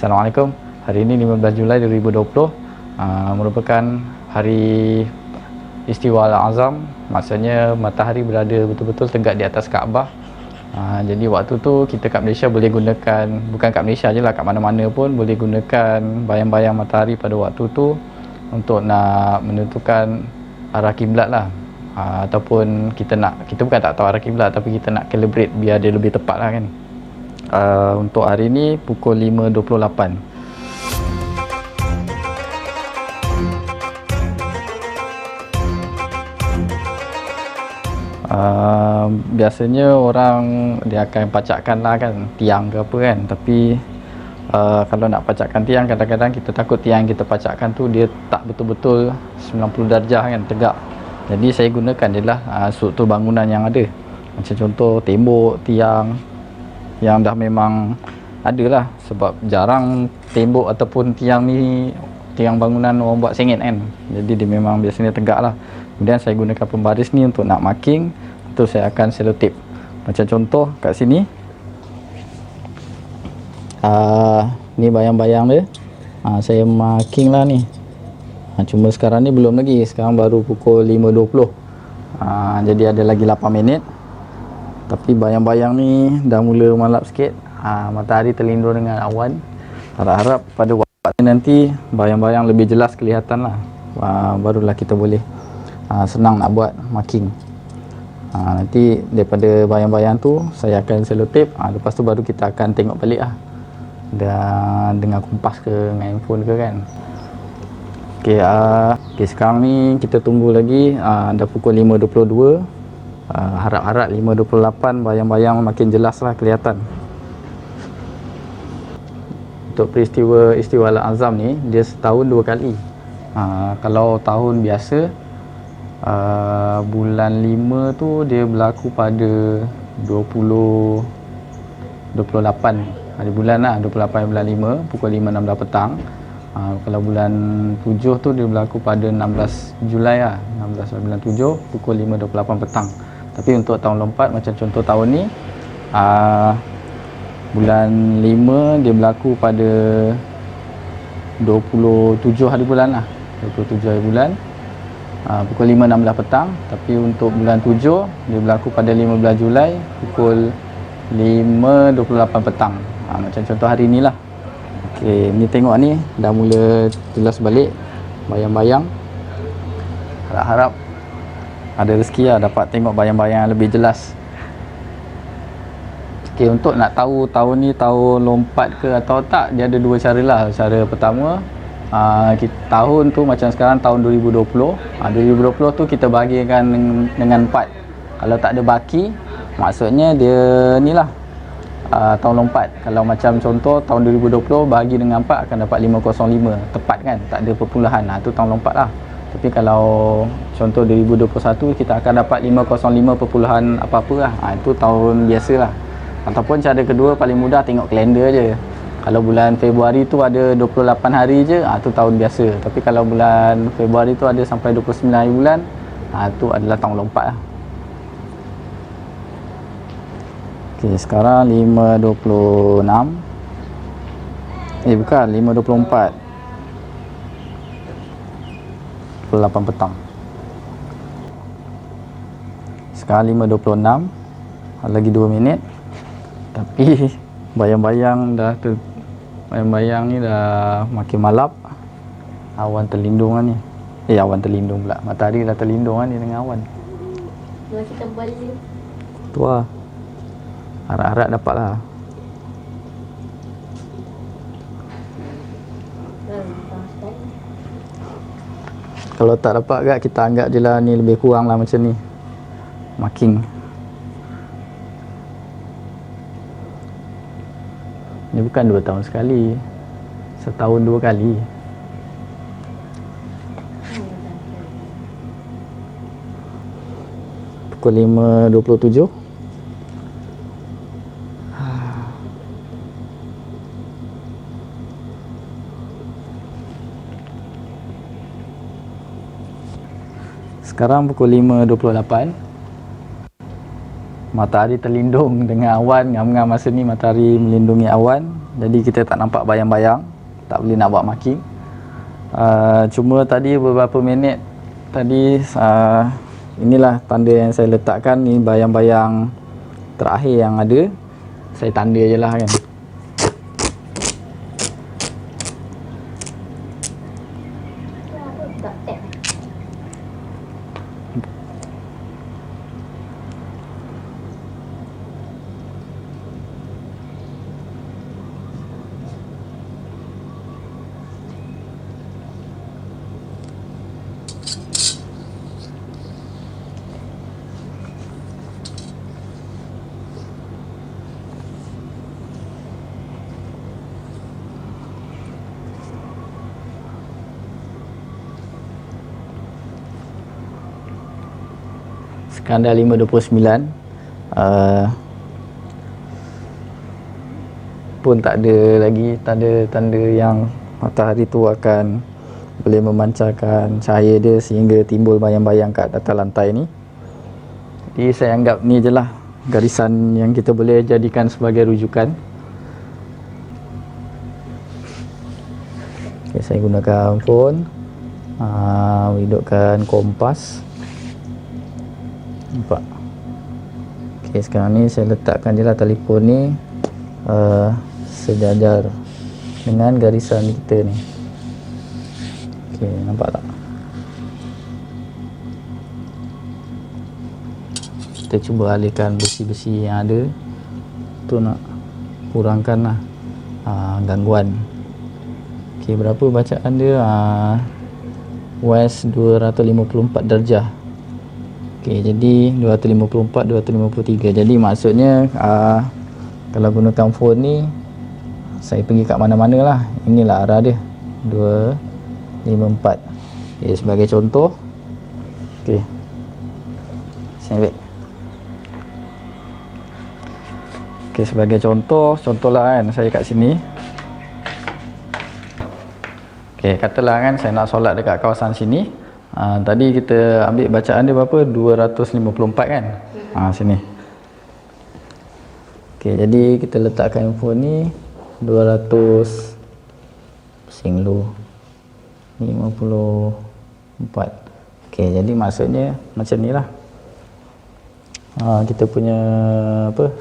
Assalamualaikum. Hari ini 15 Julai 2020 merupakan hari Istiwa Al-Azam. Maksudnya matahari berada betul-betul tegak di atas Kaabah. Jadi waktu tu kita kat Malaysia boleh gunakan, bukan kat Malaysia je lah, kat mana-mana pun boleh gunakan bayang-bayang matahari pada waktu tu untuk nak menentukan arah kiblat lah. Ataupun kita bukan tak tahu arah kiblat, tapi kita nak calibrate biar dia lebih tepat lah kan. Untuk hari ni pukul 5.28. Biasanya orang dia akan pacakkan lah kan, tiang ke apa kan. Tapi kalau nak pacakkan tiang, kadang-kadang kita takut tiang kita pacakkan tu dia tak betul-betul 90 darjah kan, tegak. Jadi saya gunakan je lah struktur bangunan yang ada. Macam contoh tembok, tiang yang dah memang ada lah. Sebab jarang tembok ataupun tiang ni, tiang bangunan orang buat sengit kan. Jadi dia memang biasanya tegak lah. Kemudian saya gunakan pembaris ni untuk nak marking. Itu saya akan selotip. Macam contoh kat sini, ni bayang-bayang dia, saya marking lah ni. Cuma sekarang ni belum lagi. Sekarang baru pukul 5.20. Jadi ada lagi 8 minit. Tapi bayang-bayang ni dah mula malap sikit. Matahari terlindung dengan awan. Harap-harap pada waktu nanti bayang-bayang lebih jelas kelihatan lah. Barulah kita boleh senang nak buat marking. Nanti daripada bayang-bayang tu saya akan selotip. Lepas tu baru kita akan tengok balik lah. Dan dengan kompas ke, dengan handphone ke kan. Okay, sekarang ni kita tunggu lagi. Dah pukul 5.22. Harap-harap 5.28 bayang-bayang makin jelas lah kelihatan. Untuk peristiwa Istiwa Al-Azam ni, dia setahun 2 kali. Kalau tahun biasa, bulan 5 tu dia berlaku pada 28 hari bulan lah, 28 bulan 5 pukul 5.16 petang. Kalau bulan 7 tu dia berlaku pada 16 Julai lah, 16 bulan 7 pukul 5.28 petang. Tapi untuk tahun lompat macam contoh tahun ni, bulan 5 dia berlaku pada 27 hari bulan lah, 27 hari bulan, pukul 5.16 petang. Tapi untuk bulan 7 dia berlaku pada 15 Julai pukul 5.28 petang. Macam contoh hari ni lah. Okay, ni tengok ni dah mula jelas balik bayang-bayang. Harap-harap ada rezeki lah dapat tengok bayang-bayang lebih jelas. Okay, untuk nak tahu tahun ni tahun lompat ke atau tak, dia ada 2 cara lah. Cara pertama, tahun tu macam sekarang tahun 2020. 2020 tu kita bahagikan dengan 4. Kalau tak ada baki, maksudnya dia ni lah, tahun lompat. Kalau macam contoh tahun 2020 bahagi dengan 4 akan dapat 505. Tepat kan, tak ada perpuluhan. Tu tahun lompat lah. Tapi kalau contoh 2021 kita akan dapat 505 perpuluhan apa-apa lah. Itu tahun biasa lah. Ataupun cara kedua paling mudah, tengok kalender je. Kalau bulan Februari tu ada 28 hari je, tu tahun biasa. Tapi kalau bulan Februari tu ada sampai 29 hari bulan, tu adalah tahun lompat lah. Okay, sekarang 5.26. Bukan, 5.24. 8 petang. Sekarang 5.26. Lagi 2 minit. Tapi bayang-bayang bayang-bayang ni dah makin malap. Awan terlindung kan ni. Awan terlindung pula. Matahari dah terlindung kan ni dengan awan. Masih tebal je. Tu lah. Harap-harap dapat lah. Kalau tak dapat kat, kita anggap je lah ni lebih kurang lah macam ni marking. Ni bukan 2 tahun sekali, setahun 2 kali. Pukul 5.27. Sekarang pukul 5.28. matahari terlindung dengan awan. Ngam-ngam masa ni matahari melindungi awan, jadi kita tak nampak bayang-bayang, tak boleh nak buat marking. Cuma tadi beberapa minit tadi, inilah tanda yang saya letakkan. Ni bayang-bayang terakhir yang ada, saya tanda je lah kan. Tak tap. Sekarang dah 5.29, pun tak ada lagi tanda-tanda yang matahari tu akan boleh memancarkan cahaya dia sehingga timbul bayang-bayang kat atas lantai ni. Jadi saya anggap ni je lah garisan yang kita boleh jadikan sebagai rujukan. Okay, saya gunakan phone, hidupkan kompas. Nampak? Ok, sekarang ni saya letakkan je lah telefon ni sejajar dengan garisan kita ni. Ok, nampak tak? Kita cuba alihkan besi-besi yang ada tu, nak kurangkan lah gangguan. Ok, berapa bacaan dia? West 254 darjah. Ok, jadi 254, 253. Jadi maksudnya kalau gunakan phone ni, saya pergi kat mana-mana lah, inilah arah dia, 254. Ok, sebagai contoh. Ok, saya ambil. Ok, sebagai contohlah kan, saya kat sini. Ok, katalah kan saya nak solat dekat kawasan sini. Tadi kita ambil bacaan dia berapa? 254 kan? Sini. Ok, jadi kita letakkan info ni 200 pusing dulu 54. Ok, jadi maksudnya macam ni lah. Kita punya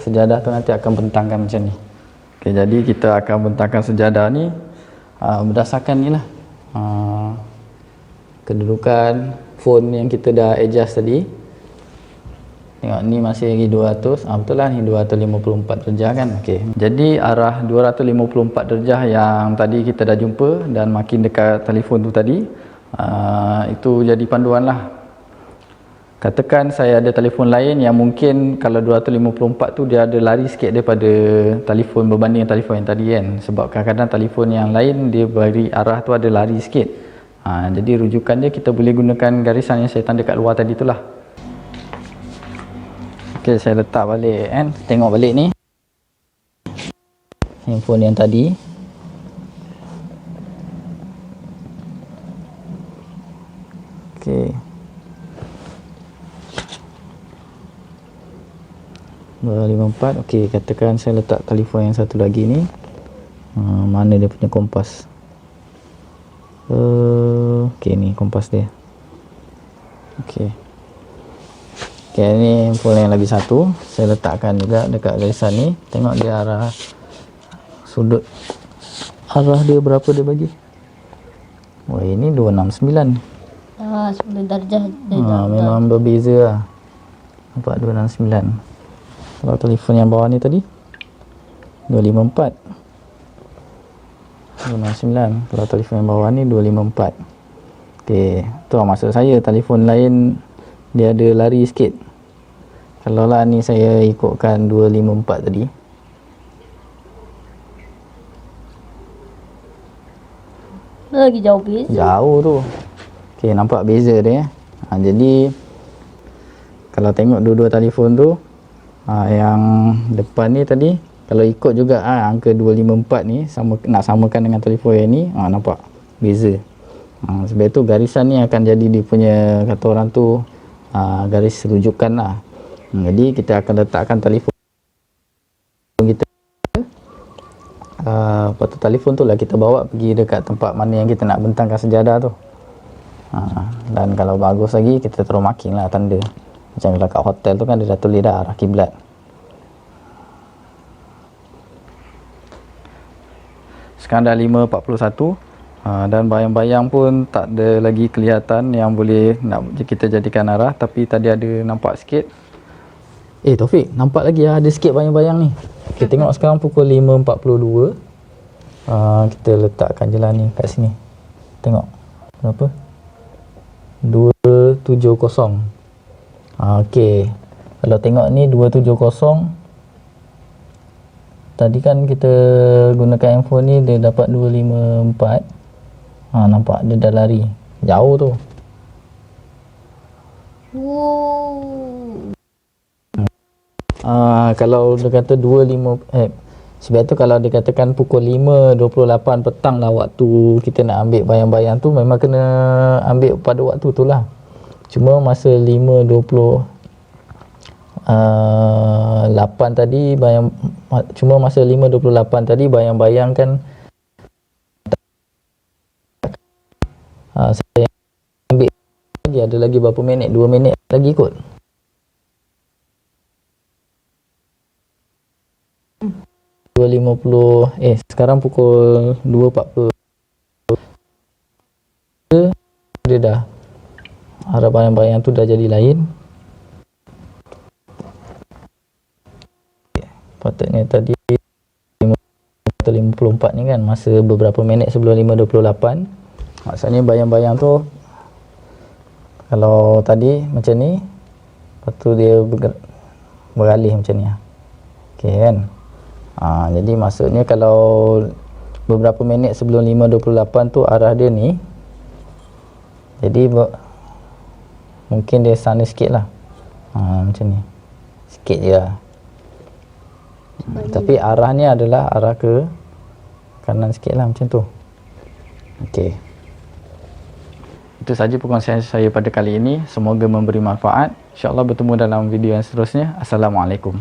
sejadah tu nanti akan bentangkan macam ni. Ok, jadi kita akan bentangkan sejadah ni berdasarkan ni lah, kedudukan phone yang kita dah adjust tadi. Tengok ni masih lagi 200, betul lah ni 254 darjah kan. Ok, jadi arah 254 darjah yang tadi kita dah jumpa dan makin dekat telefon tu tadi, itu jadi panduan lah. Katakan saya ada telefon lain yang mungkin kalau 254 tu dia ada lari sikit daripada telefon berbanding telefon yang tadi kan, sebab kadang-kadang telefon yang lain dia beri arah tu ada lari sikit. Jadi rujukan dia kita boleh gunakan garisan yang saya tanda kat luar tadi tu lah. Ok, saya letak balik kan, tengok balik ni handphone yang tadi. Ok, 254. Ok, katakan saya letak telefon yang satu lagi ni, mana dia punya kompas. Ok, ni kompas dia. Ok, ok, ni handphone yang lagi satu saya letakkan juga dekat garisan ni. Tengok dia arah sudut, arah dia berapa dia bagi. Wah, ini 269. 10 darjah. Memang berbeza lah. Nampak 269. Kalau telefon yang bawah ni tadi 254, 269. Kalau telefon yang bawah ni 254. Ok, tu lah maksud saya, telefon lain dia ada lari sikit. Kalau lah ni saya ikutkan 254 tadi, lagi jauh beza. jauh tu. Ok, nampak beza dia. Jadi kalau tengok dua-dua telefon tu, yang depan ni tadi, kalau ikut juga angka 254 ni sama, nak samakan dengan telefon yang ni, nampak beza. Sebab itu garisan ni akan jadi dia punya, kata orang tu, garis rujukan lah. Jadi kita akan letakkan telefon kita, lepas tu telefon tu lah kita bawa pergi dekat tempat mana yang kita nak bentangkan sejadah tu. Dan kalau bagus lagi kita terus marking lah tanda. Macam kalau kat hotel tu kan dia dah tulis dah arah kiblat. Sekarang dah 5.41, dan bayang-bayang pun tak ada lagi kelihatan yang boleh nak kita jadikan arah, tapi tadi ada nampak sikit. Taufik, nampak lagi ada sikit bayang-bayang ni. Kita tengok sekarang pukul 5.42. Kita letakkan je lah ni kat sini. Tengok berapa? 270. Okey. Kalau tengok ni 270. Tadi kan kita gunakan handphone ni, dia dapat 254. Nampak dia dah lari jauh tu. Kalau dia kata 25, sebab tu kalau dikatakan pukul 5.28 petang lah waktu kita nak ambil bayang-bayang tu, memang kena ambil pada waktu tu lah. Cuma masa 5.28 tadi cuma masa 5.28 tadi bayang-bayang kan saya ambil lagi, ada lagi berapa minit, 2 minit lagi kot. Sekarang pukul 2.40. Dia dah arah bayang-bayang tu dah jadi lain. Patutnya tadi 54 ni kan masa beberapa minit sebelum 5.28. Maksudnya bayang-bayang tu kalau tadi macam ni, lepas tu dia beralih macam ni. Okey kan. Jadi maksudnya kalau beberapa minit sebelum 5.28 tu arah dia ni, jadi mungkin dia sana sikit lah. Macam ni sikit je lah. Tapi arahnya adalah arah ke kanan sikit lah, macam tu. Okey, itu saja perkongsian saya pada kali ini. Semoga memberi manfaat. InsyaAllah bertemu dalam video yang seterusnya. Assalamualaikum.